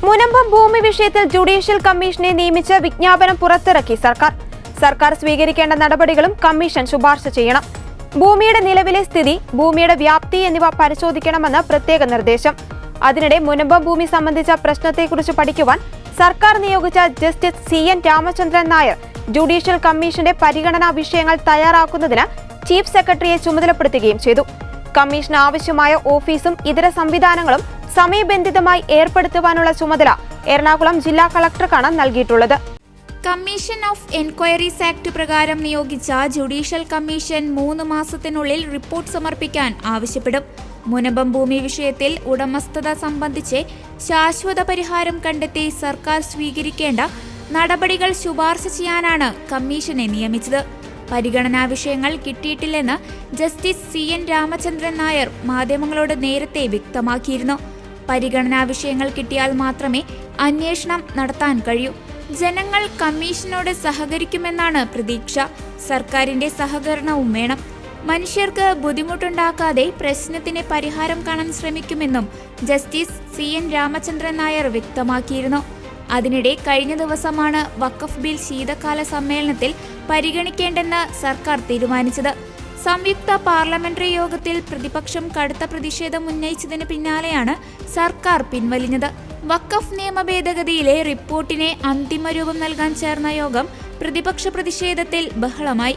മുനമ്പം ഭൂമി വിഷയത്തിൽ ജുഡീഷ്യൽ കമ്മീഷനെ നിയമിച്ച് വിജ്ഞാപനം പുറത്തിറക്കി സർക്കാർ സ്വീകരിക്കേണ്ട നടപടികളും കമ്മീഷൻ ശുപാർശ ചെയ്യണം. ഭൂമിയുടെ നിലവിലെ സ്ഥിതി, ഭൂമിയുടെ വ്യാപ്തി എന്നിവ പരിശോധിക്കണമെന്ന് പ്രത്യേക നിർദ്ദേശം. അതിനിടെ മുനമ്പം ഭൂമി സംബന്ധിച്ച പ്രശ്നത്തെക്കുറിച്ച് പഠിക്കുവാൻ സർക്കാർ നിയോഗിച്ച justice CN Ramachandran Nair judicial കമ്മീഷന്റെ പരിഗണനാ വിഷയങ്ങൾ തയ്യാറാക്കുന്നതിന് ചീഫ് സെക്രട്ടറിയെ ചുമതലപ്പെടുത്തുകയും ചെയ്തു. കമ്മീഷന് ആവശ്യമായ ഓഫീസും ഇതര സംവിധാനങ്ങളും സമയബന്ധിതമായി ഏർപ്പെടുത്തുവാനുള്ള ചുമതല എറണാകുളം ജില്ലാ കളക്ടർക്കാണ് നൽകിയിട്ടുള്ളത്. കമ്മീഷൻ ഓഫ് എൻക്വയറീസ് ആക്ട് പ്രകാരം നിയോഗിച്ച ജുഡീഷ്യൽ കമ്മീഷൻ 3 മാസത്തിനുള്ളിൽ റിപ്പോർട്ട് സമർപ്പിക്കാൻ ആവശ്യപ്പെടും. മുനമ്പം ഭൂമി വിഷയത്തിൽ ഉടമസ്ഥത സംബന്ധിച്ച് ശാശ്വത പരിഹാരം കണ്ടെത്തി സർക്കാർ സ്വീകരിക്കേണ്ട നടപടികൾ ശുപാർശ ചെയ്യാനാണ് കമ്മീഷനെ നിയമിച്ചത്. പരിഗണനാ വിഷയങ്ങൾ കിട്ടിയിട്ടില്ലെന്ന് ജസ്റ്റിസ് CN രാമചന്ദ്രൻ നായർ മാധ്യമങ്ങളോട് നേരത്തെ വ്യക്തമാക്കിയിരുന്നു. പരിഗണനാ വിഷയങ്ങൾ കിട്ടിയാൽ മാത്രമേ അന്വേഷണം നടത്താൻ കഴിയൂ. ജനങ്ങൾ കമ്മീഷനോട് സഹകരിക്കുമെന്നാണ് പ്രതീക്ഷ. സർക്കാരിന്റെ സഹകരണവും വേണം. മനുഷ്യർക്ക് ബുദ്ധിമുട്ടുണ്ടാക്കാതെ പ്രശ്നത്തിന് പരിഹാരം കാണാൻ ശ്രമിക്കുമെന്നും ജസ്റ്റിസ് CN രാമചന്ദ്രൻ നായർ വ്യക്തമാക്കിയിരുന്നു. അതിനിടെ കഴിഞ്ഞ ദിവസമാണ് വഖഫ് ബിൽ ശീതകാല സമ്മേളനത്തിൽ പരിഗണിക്കേണ്ടെന്ന് സർക്കാർ തീരുമാനിച്ചത്. സംയുക്ത പാർലമെന്ററി യോഗത്തിൽ പ്രതിപക്ഷം കടുത്ത പ്രതിഷേധം ഉന്നയിച്ചതിന് പിന്നാലെയാണ് സർക്കാർ പിൻവലിഞ്ഞത്. വഖഫ് നിയമ ഭേദഗതിയിലെ റിപ്പോർട്ടിനെ അന്തിമ രൂപം നൽകാൻ ചേർന്ന യോഗം പ്രതിപക്ഷ പ്രതിഷേധത്തിൽ ബഹളമായി.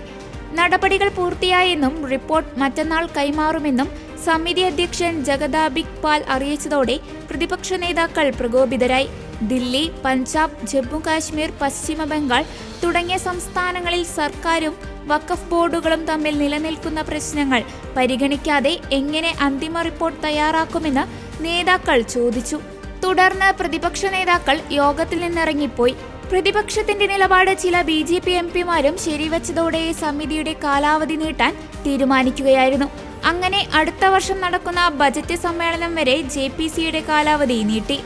നടപടികൾ പൂർത്തിയായെന്നും റിപ്പോർട്ട് മറ്റന്നാൾ കൈമാറുമെന്നും സമിതി അധ്യക്ഷൻ ജഗദാബിക് പാൽ അറിയിച്ചതോടെ പ്രതിപക്ഷ നേതാക്കൾ പ്രകോപിതരായി. ദില്ലി, പഞ്ചാബ്, ജമ്മു കാശ്മീർ, പശ്ചിമ ബംഗാൾ തുടങ്ങിയ സംസ്ഥാനങ്ങളിൽ സർക്കാരും വഖഫ് ബോർഡുകളും തമ്മിൽ നിലനിൽക്കുന്ന പ്രശ്നങ്ങൾ പരിഗണിക്കാതെ എങ്ങനെ അന്തിമ റിപ്പോർട്ട് തയ്യാറാക്കുമെന്ന് നേതാക്കൾ ചോദിച്ചു. തുടർന്ന് പ്രതിപക്ഷ നേതാക്കൾ യോഗത്തിൽ നിന്നിറങ്ങിപ്പോയി. പ്രതിപക്ഷത്തിന്റെ നിലപാട് ചില BJP MPമാരും ശരിവച്ചതോടെ സമിതിയുടെ കാലാവധി നീട്ടാൻ തീരുമാനിക്കുകയായിരുന്നു. അങ്ങനെ അടുത്ത വർഷം നടക്കുന്ന ബജറ്റ് സമ്മേളനം വരെ JPCയുടെ കാലാവധി നീട്ടി.